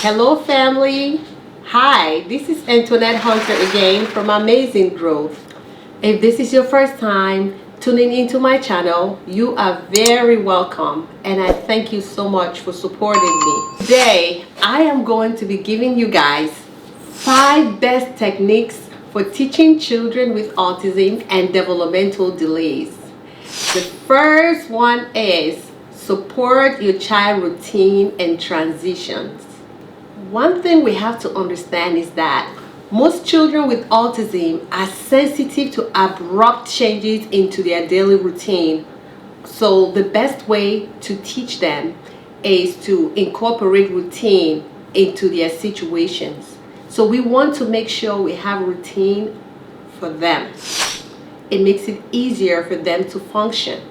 Hello family. Hi, this is Antoinette Hunter again from Amazing Growth. If this is your first time tuning into my channel, you are very welcome and I thank you so much for supporting me. Today, I am going to be giving you guys 5 best techniques for teaching children with autism and developmental delays. The first one is support your child routine and transitions. One thing we have to understand is that most children with autism are sensitive to abrupt changes into their daily routine. So the best way to teach them is to incorporate routine into their situations. So we want to make sure we have routine for them. It makes it easier for them to function.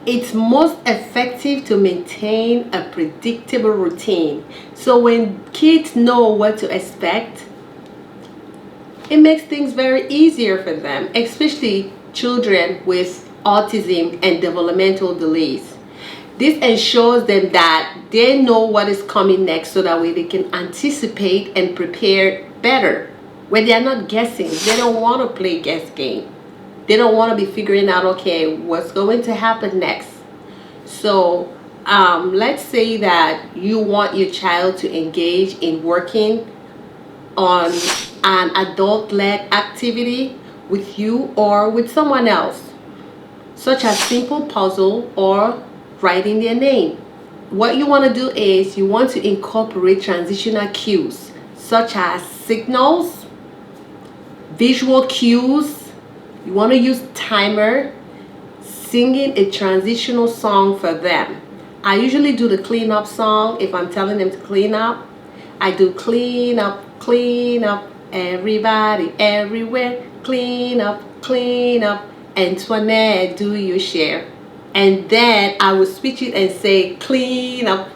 It's most effective to maintain a predictable routine. So when kids know what to expect, it makes things very easier for them, especially children with autism and developmental delays. This ensures them that they know what is coming next so that way they can anticipate and prepare better. When they are not guessing, they don't want to play guess game. They don't want to be figuring out, okay, what's going to happen next. So let's say that you want your child to engage in working on an adult-led activity with you or with someone else, such as simple puzzle or writing their name. What you want to do is you want to incorporate transitional cues, such as signals, visual cues. You want to use timer, singing a transitional song for them. I usually do the clean up song if I'm telling them to clean up. I do clean up, everybody, everywhere, clean up, Antoinette, do your share. And then I will switch it and say clean up,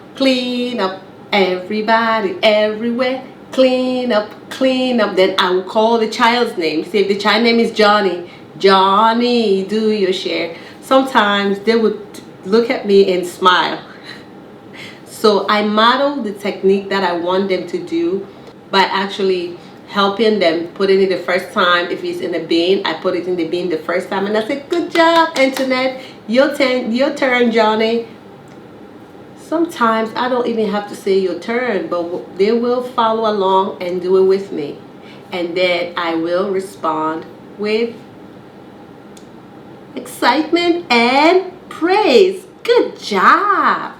everybody, everywhere, clean up. Then I will call the child's name. Say if the child name is Johnny, Johnny, do your share. Sometimes they would look at me and smile. So I model the technique that I want them to do by actually helping them put it in the first time. If it's in a bin, I put it in the bin the first time and I say, good job, Antoinette, your turn, Johnny. Sometimes I don't even have to say your turn, but they will follow along and do it with me. And then I will respond with excitement and praise. Good job.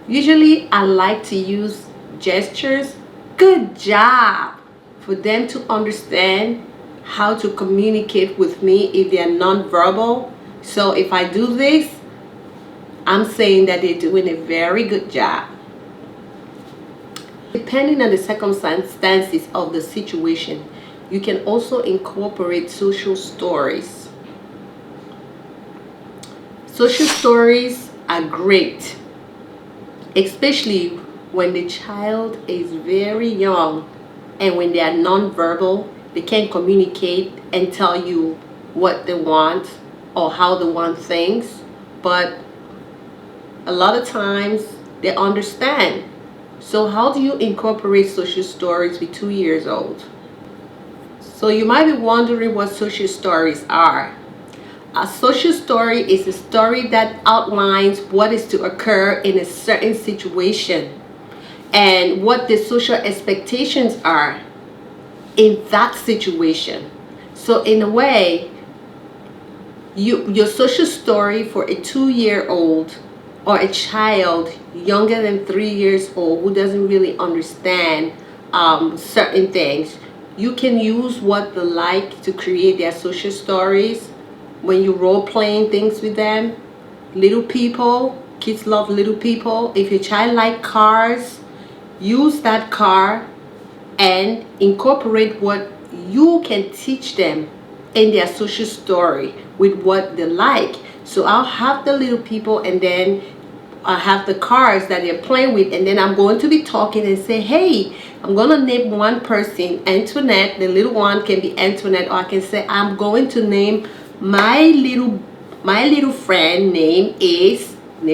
Usually I like to use gestures. Good job, for them to understand how to communicate with me if they are non-verbal. So if I do this, I'm saying that they're doing a very good job. Depending on the circumstances of the situation, you can also incorporate social stories. Social stories are great, especially when the child is very young and when they are non-verbal, they can't communicate and tell you what they want or how they want things, but a lot of times they understand. So how do you incorporate social stories with 2 years old? So you might be wondering what social stories are. A social story is a story that outlines what is to occur in a certain situation and what the social expectations are in that situation. So in a way, your social story for a 2-year-old or a child younger than 3 years old who doesn't really understand certain things, you can use what they like to create their social stories. When you role playing things with them, little people, kids love little people. If your child likes cars, use that car and incorporate what you can teach them in their social story with what they like. So I'll have the little people and then I have the cars that they're playing with, and then I'm going to be talking and say, hey, I'm going to name one person Antoinette. The little one can be Antoinette, or I can say I'm going to name my little friend name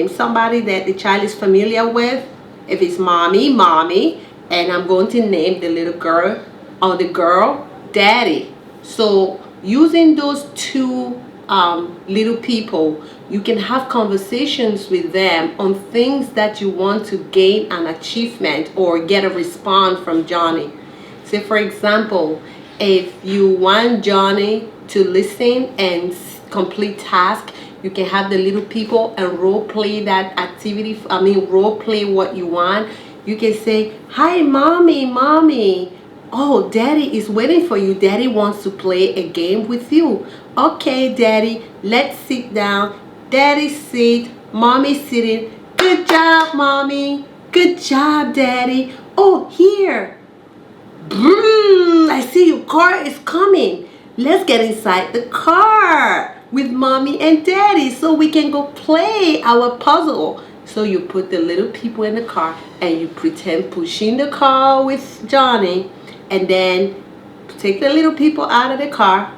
somebody that the child is familiar with. If it's mommy, mommy, and I'm going to name the little girl or the girl daddy. So using those two little people, you can have conversations with them on things that you want to gain an achievement or get a response from Johnny. Say for example, if you want Johnny to listen and complete task, you can have the little people and role play that activity. Role play what you want. You can say, hi mommy, mommy. Oh, daddy is waiting for you. Daddy wants to play a game with you. Okay, daddy, let's sit down. Daddy sit, mommy sitting. Good job, mommy. Good job, daddy. Oh, here. I see your car is coming. Let's get inside the car with mommy and daddy so we can go play our puzzle. So you put the little people in the car and you pretend pushing the car with Johnny, and then take the little people out of the car,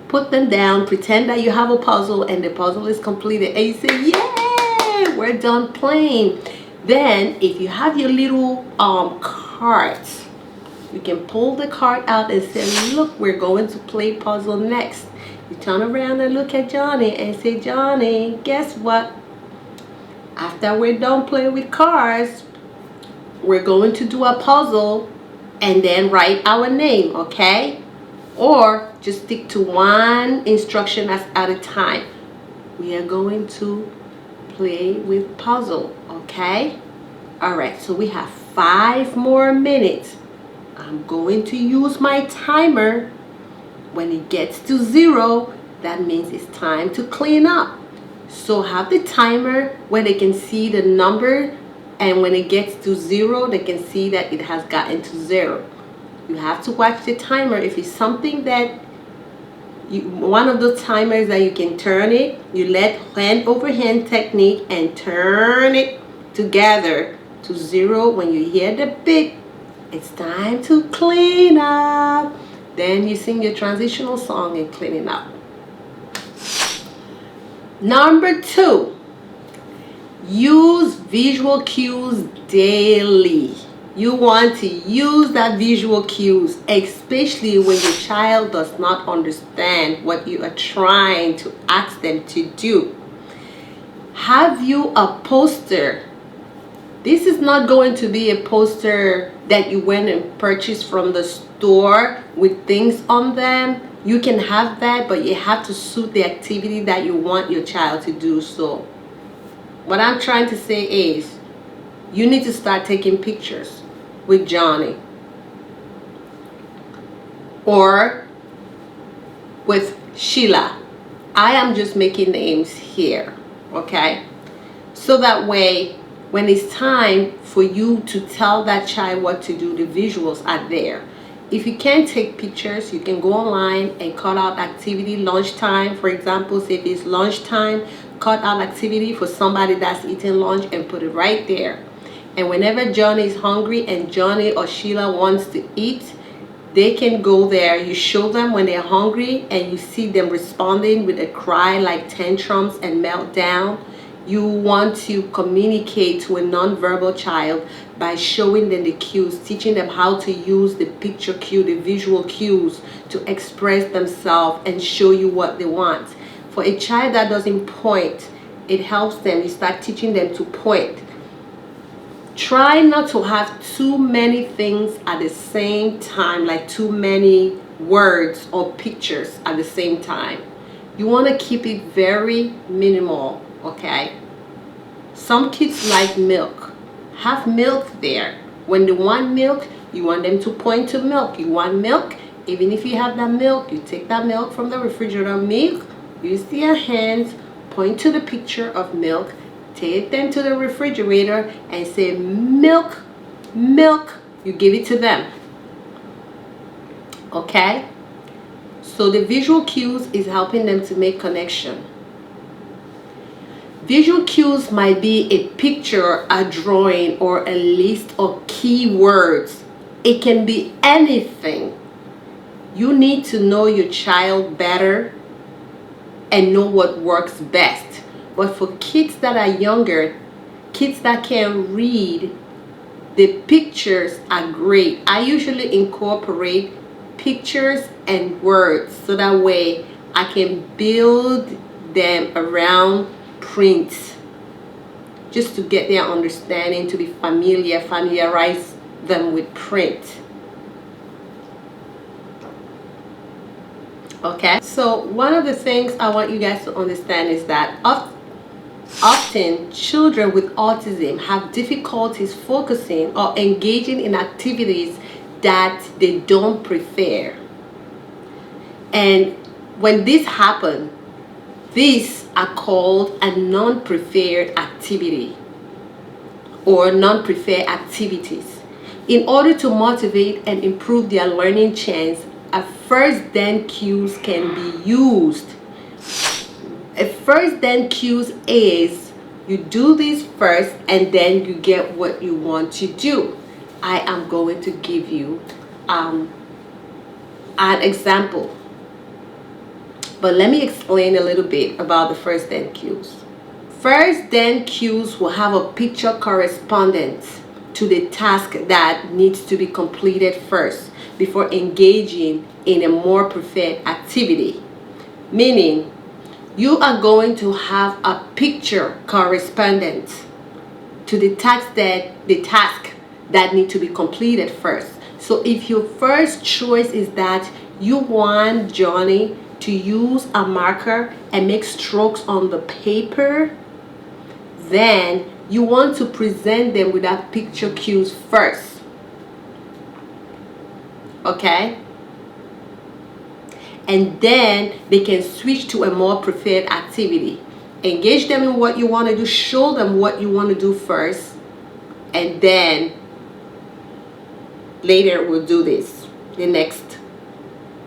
put them down, pretend that you have a puzzle and the puzzle is completed, and you say, yay, we're done playing. Then if you have your little cards, you can pull the card out and say, look, we're going to play puzzle next. You turn around and look at Johnny and say, Johnny, guess what? After we're done playing with cards, we're going to do a puzzle and then write our name, okay? Or just stick to one instruction at a time. We are going to play with puzzle, okay? All right, so we have 5 more minutes. I'm going to use my timer. When it gets to 0, that means it's time to clean up. So have the timer where they can see the number, and when it gets to 0, they can see that it has gotten to 0. You have to watch the timer. If it's something that one of those timers that you can turn it, you let hand over hand technique and turn it together to 0. When you hear the beep, it's time to clean up. Then you sing your transitional song and clean it up. Number 2, use visual cues daily. You want to use that visual cues, especially when your child does not understand what you are trying to ask them to do. Have you a poster? This is not going to be a poster that you went and purchased from the store with things on them. You can have that, but you have to suit the activity that you want your child to do. So what I'm trying to say is, you need to start taking pictures with Johnny or with Sheila. I am just making names here, okay? So that way, when it's time for you to tell that child what to do, the visuals are there. If you can't take pictures, you can go online and cut out activity lunchtime. For example, say if it's lunchtime, cut out activity for somebody that's eating lunch and put it right there. And whenever Johnny is hungry and Johnny or Sheila wants to eat, they can go there. You show them when they're hungry and you see them responding with a cry like tantrums and meltdown. You want to communicate to a nonverbal child by showing them the cues, teaching them how to use the picture cue, the visual cues to express themselves and show you what they want. For a child that doesn't point, it helps them. You start teaching them to point. Try not to have too many things at the same time, like too many words or pictures at the same time. You want to keep it very minimal, okay? Some kids like milk. Have milk there. When they want milk, you want them to point to milk. You want milk, even if you have that milk, you take that milk from the refrigerator, milk, use your hands, point to the picture of milk, take them to the refrigerator and say milk, milk. You give it to them, okay? So the visual cues is helping them to make connection. Visual cues might be a picture, a drawing, or a list of keywords. It can be anything. You need to know your child better and know what works best. But for kids that are younger, Kids that can read, the pictures are great. I usually incorporate pictures and words so that way I can build them around prints, just to get their understanding, to be familiarize them with print. Okay, so one of the things I want you guys to understand is that often children with autism have difficulties focusing or engaging in activities that they don't prefer. And when this happens, these are called a non-preferred activity or non-preferred activities. In order to motivate and improve their learning chance, a first then cues can be used. A first then cues is you do this first and then you get what you want to do. I am going to give you an example. But let me explain a little bit about the first then cues. First then cues will have a picture correspondence to the task that needs to be completed first before engaging in a more preferred activity. Meaning, you are going to have a picture correspondence to the task that need to be completed first. So if your first choice is that you want Johnny to use a marker and make strokes on the paper, then you want to present them with that picture cues first. Okay? And then they can switch to a more preferred activity. Engage them in what you want to do, show them what you want to do first, and then later we'll do this, the next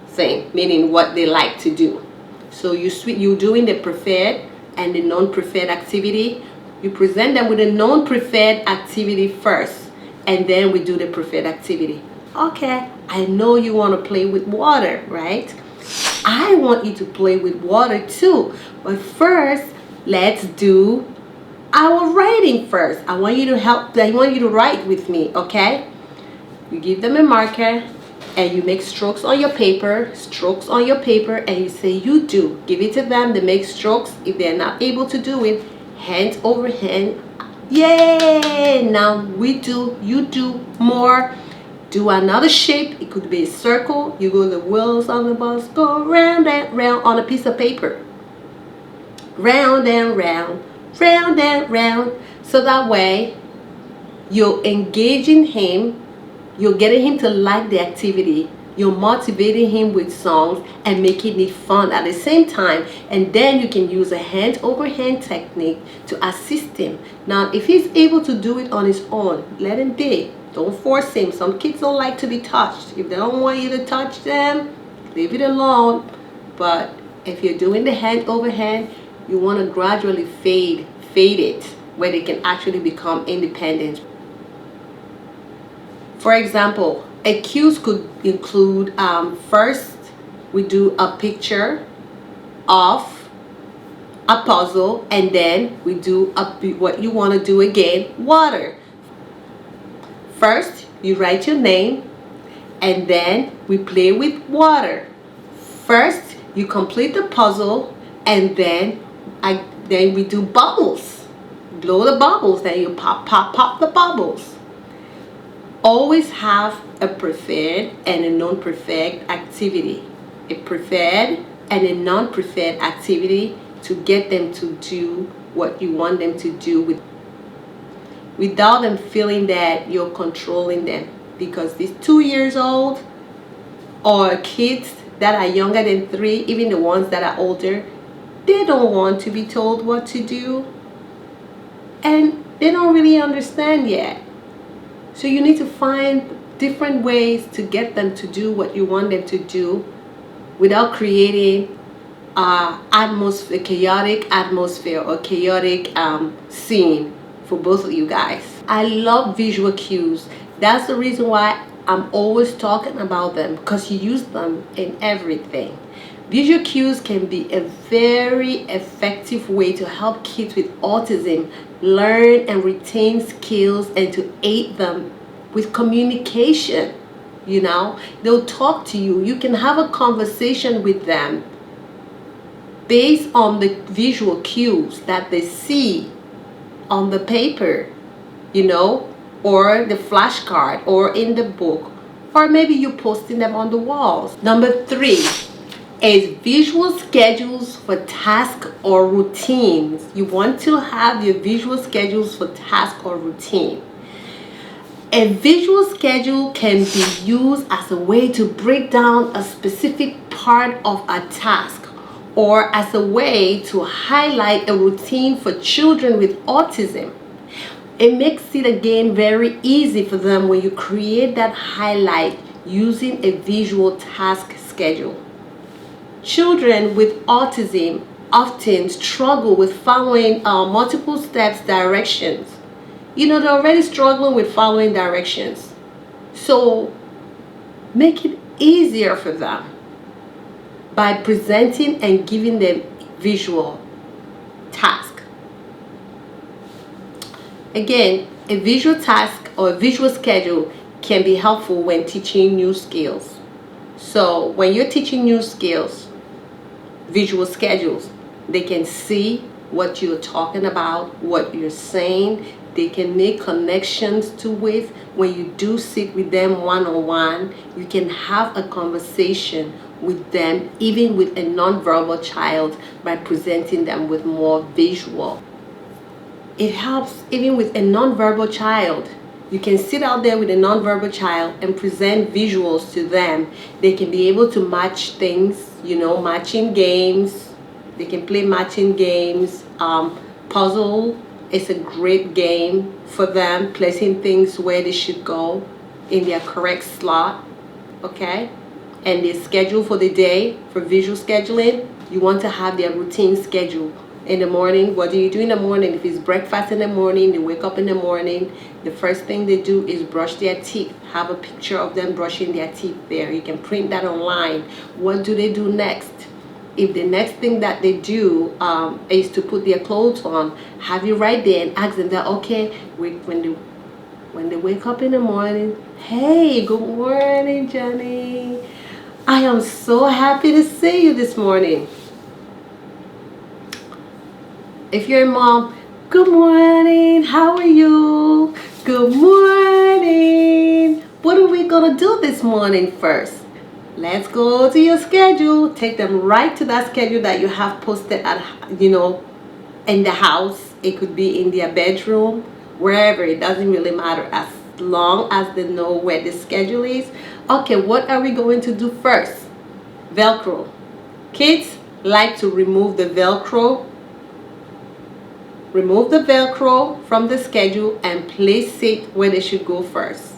thing, meaning what they like to do. So you're doing the preferred and the non-preferred activity. You present them with a non-preferred activity first, and then we do the preferred activity. Okay, I know you want to play with water, right? I want you to play with water too, but first let's do our writing first. I want you to write with me, okay? You give them a marker and you make strokes on your paper, and you say you do. Give it to them, they make strokes. If they're not able to do it, hand over hand. Yay! Now you do more. Do another shape. It could be a circle. You go the wheels on the bus go round and round on a piece of paper. Round and round, round and round. So that way you're engaging him, you're getting him to like the activity, you're motivating him with songs and making it fun at the same time. And then you can use a hand over hand technique to assist him. Now if he's able to do it on his own, let him be. Don't force him. Some kids don't like to be touched. If they don't want you to touch them, leave it alone. But if you're doing the hand over hand, you want to gradually fade it where they can actually become independent. For example, a cues could include first we do a picture of a puzzle, and then we do what you want to do again, water. First, you write your name, and then we play with water. First, you complete the puzzle, and then we do bubbles. Blow the bubbles, then you pop the bubbles. Always have a preferred and a non-preferred activity. A preferred and a non-preferred activity to get them to do what you want them to do without them feeling that you're controlling them. Because these 2 years old or kids that are younger than 3, even the ones that are older, they don't want to be told what to do, and they don't really understand yet. So you need to find different ways to get them to do what you want them to do without creating a chaotic atmosphere or chaotic scene for both of you guys. I love visual cues. That's the reason why I'm always talking about them, because you use them in everything. Visual cues can be a very effective way to help kids with autism learn and retain skills and to aid them with communication. They'll talk to you. You can have a conversation with them based on the visual cues that they see on the paper, or the flashcard or in the book, or maybe you posting them on the walls. Number 3 is visual schedules for tasks or routines. You want to have your visual schedules for task or routine. A visual schedule can be used as a way to break down a specific part of a task or as a way to highlight a routine for children with autism. It makes it again very easy for them when you create that highlight using a visual task schedule. Children with autism often struggle with following multiple steps directions. They're already struggling with following directions. So make it easier for them by presenting and giving them visual task. Again, a visual task or a visual schedule can be helpful when teaching new skills. So when you're teaching new skills, visual schedules, they can see what you're talking about, what you're saying. They can make connections to it. When you do sit with them one-on-one, you can have a conversation with them, even with a non-verbal child, by presenting them with more visual. It helps even with a non-verbal child. You can sit out there with a non-verbal child and present visuals to them. They can be able to match things, matching games. They can play matching games. Puzzle is a great game for them, placing things where they should go in their correct slot, okay? And their schedule for the day, for visual scheduling, you want to have their routine schedule. In the morning, what do you do in the morning? If it's breakfast in the morning, they wake up in the morning, the first thing they do is brush their teeth. Have a picture of them brushing their teeth there. You can print that online. What do they do next? If the next thing that they do is to put their clothes on, have you right there and ask them that, okay, when they wake up in the morning, hey, good morning, Johnny. I am so happy to see you this morning. If you're a mom, good morning, how are you? Good morning. What are we gonna do this morning first? Let's go to your schedule. Take them right to that schedule that you have posted at, in the house. It could be in their bedroom, wherever. It doesn't really matter as long as they know where the schedule is. Okay, what are we going to do first? Velcro. Kids like to remove the Velcro. Remove the Velcro from the schedule and place it where they should go first,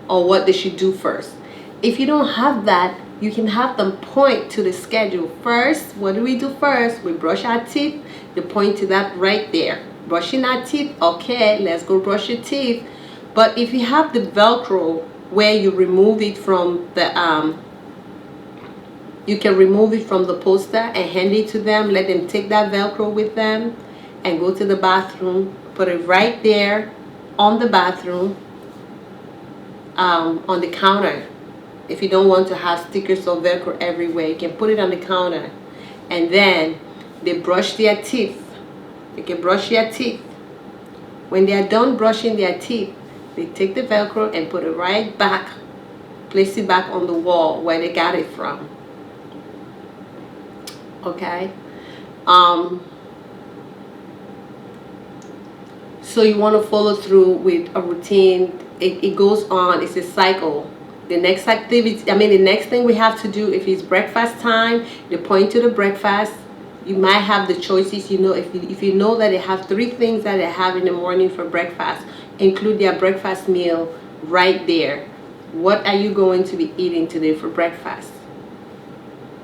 or what they should do first. If you don't have that, you can have them point to the schedule first. What do we do first? We brush our teeth. They point to that right there. Brushing our teeth. Okay, let's go brush your teeth. But if you have the Velcro where you remove it from the you can remove it from the poster and hand it to them. Let them take that Velcro with them and go to the bathroom. Put it right there on the bathroom, on the counter. If you don't want to have stickers or Velcro everywhere, you can put it on the counter. And then they brush their teeth. They can brush their teeth. When they are done brushing their teeth, they take the Velcro and put it right back, place it back on the wall where they got it from. Okay? So you want to follow through with a routine. It goes on. It's a cycle. The next activity, the next thing we have to do, if it's breakfast time, they point to the breakfast. You might have the choices, if you know that they have 3 things that they have in the morning for breakfast, include their breakfast meal right there. What are you going to be eating today for breakfast?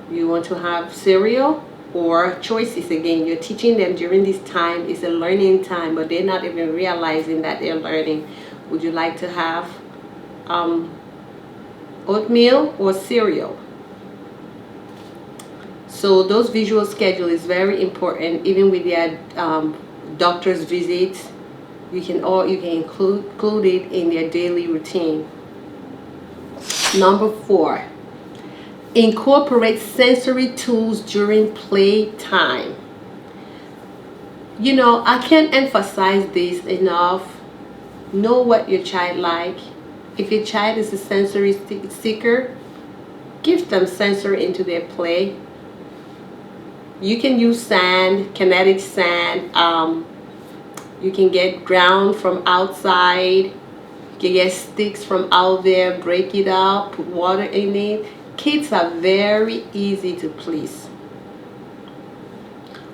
You want to have cereal or choices? Again, you're teaching them during this time. It's a learning time, but they're not even realizing that they're learning. Would you like to have oatmeal or cereal? So those visual schedule is very important. Even with their doctor's visits, you can include it in their daily routine. Number 4, incorporate sensory tools during playtime. I can't emphasize this enough. Know what your child like. If your child is a sensory seeker, give them sensory into their play. You can use sand, kinetic sand. You can get ground from outside. You can get sticks from out there, break it up, put water in it. Kids are very easy to please.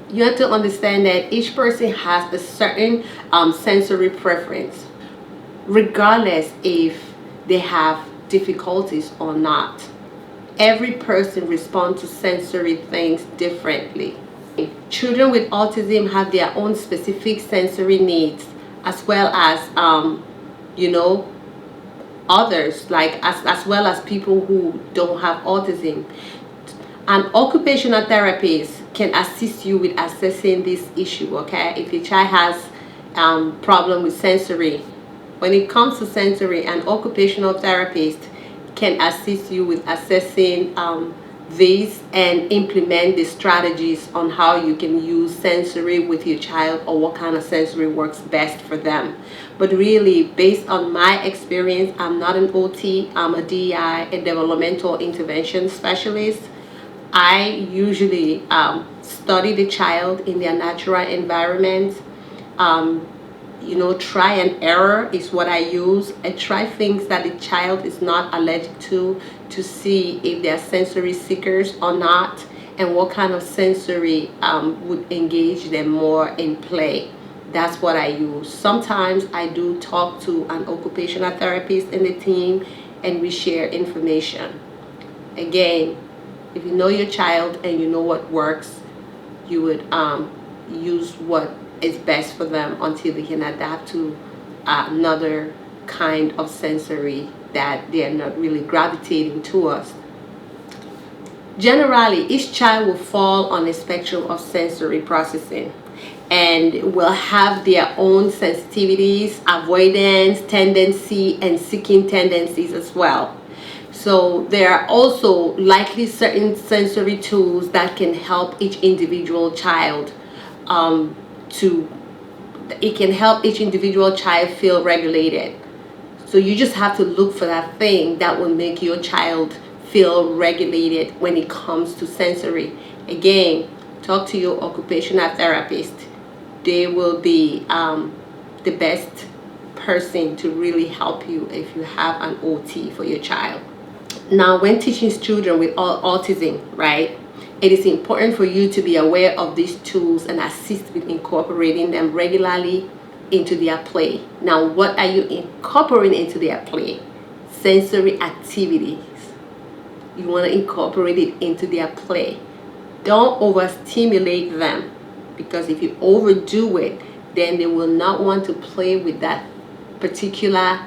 You have to understand that each person has a certain sensory preference, regardless if they have difficulties or not. Every person responds to sensory things differently. Children with autism have their own specific sensory needs, as well as others, like as well as people who don't have autism. An occupational therapist can assist you with assessing this issue. Okay, if your child has problem with sensory, when it comes to sensory, an occupational therapist can assist you with assessing these and implement the strategies on how you can use sensory with your child, or what kind of sensory works best for them. But really, based on my experience, I'm not an OT, I'm a DEI, a developmental intervention specialist. I usually study the child in their natural environment. Try and error is what I use. I try things that the child is not allergic to see if they're sensory seekers or not, and what kind of sensory would engage them more in play. That's what I use. Sometimes I do talk to an occupational therapist in the team, and we share information. Again, if you know your child and you know what works, you would use what is best for them until they can adapt to another kind of sensory that they are not really gravitating towards. Generally, each child will fall on a spectrum of sensory processing and will have their own sensitivities, avoidance tendency, and seeking tendencies as well. So there are also likely certain sensory tools that can help each individual child it can help each individual child feel regulated. So you just have to look for that thing that will make your child feel regulated when it comes to sensory. Again, talk to your occupational therapist. They will be the best person to really help you if you have an OT for your child. Now, when teaching children with autism, right, it is important for you to be aware of these tools and assist with incorporating them regularly into their play. Now, what are you incorporating into their play? Sensory activities. You want to incorporate it into their play. Don't overstimulate them, because if you overdo it, then they will not want to play with that particular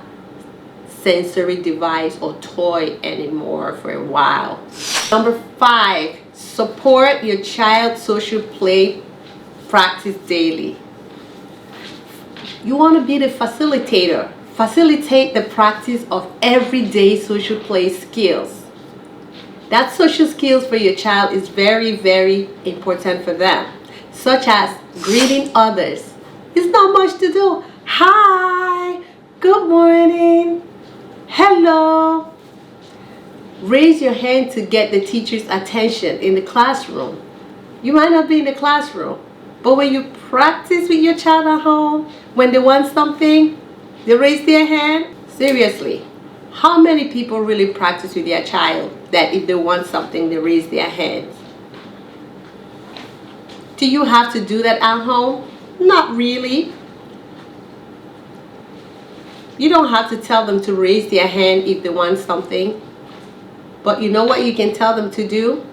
sensory device or toy anymore for a while. Number 5, support your child's social play practice daily. You want to be the facilitator. Facilitate the practice of everyday social play skills. That social skills for your child is very, very important for them, such as greeting others. It's not much to do. Hi, good morning, hello. Raise your hand to get the teacher's attention in the classroom. You might not be in the classroom, but when you practice with your child at home, when they want something, they raise their hand. Seriously, how many people really practice with their child that if they want something, they raise their hands? Do you have to do that at home? Not really. You don't have to tell them to raise their hand if they want something. But you know what you can tell them to do?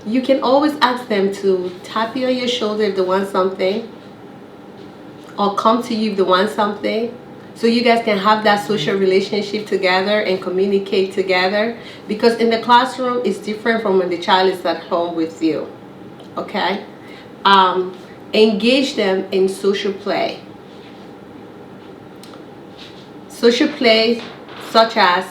You can always ask them to tap you on your shoulder if they want something, or come to you if they want something. so you guys can have that social relationship together and communicate together, because in the classroom it's different from when the child is at home with you. Okay. Engage them in social play. Social play such as,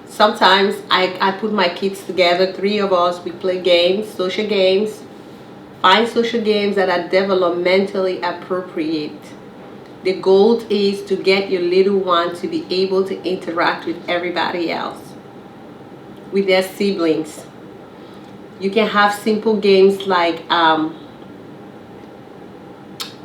sometimes I put my kids together, 3 of us, we play games, social games. Find social games that are developmentally appropriate. The goal is to get your little one to be able to interact with everybody else, with their siblings. You can have simple games like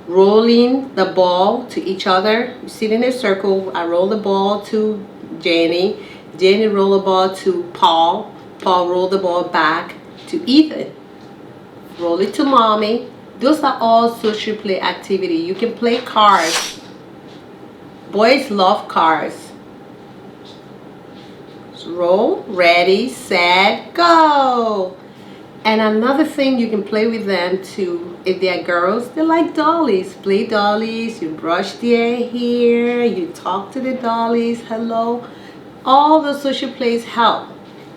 rolling the ball to each other. You sit in a circle. I roll the ball to Jenny. Jenny roll the ball to Paul. Paul roll the ball back to Ethan. Roll it to mommy. Those are all social play activity. You can play cards. Boys love cards. So roll, ready, set, go. And another thing, you can play with them too. If they're girls, they like dollies. Play dollies. You brush their hair. You talk to the dollies. Hello. All the social plays help.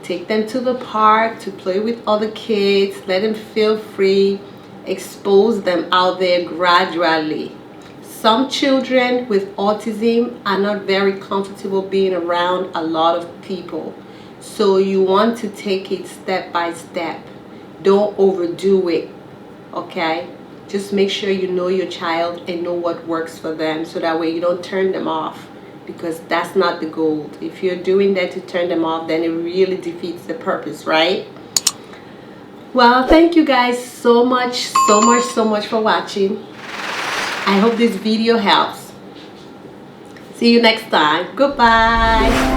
Take them to the park to play with other kids. Let them feel free. Expose them out there gradually. Some children with autism are not very comfortable being around a lot of people. So you want to take it step by step. Don't overdo it. Okay? Just make sure you know your child and know what works for them, so that way you don't turn them off, because that's not the goal. If you're doing that to turn them off, then it really defeats the purpose, right? Well, thank you guys so much for watching. I hope this video helps. See you next time. Goodbye.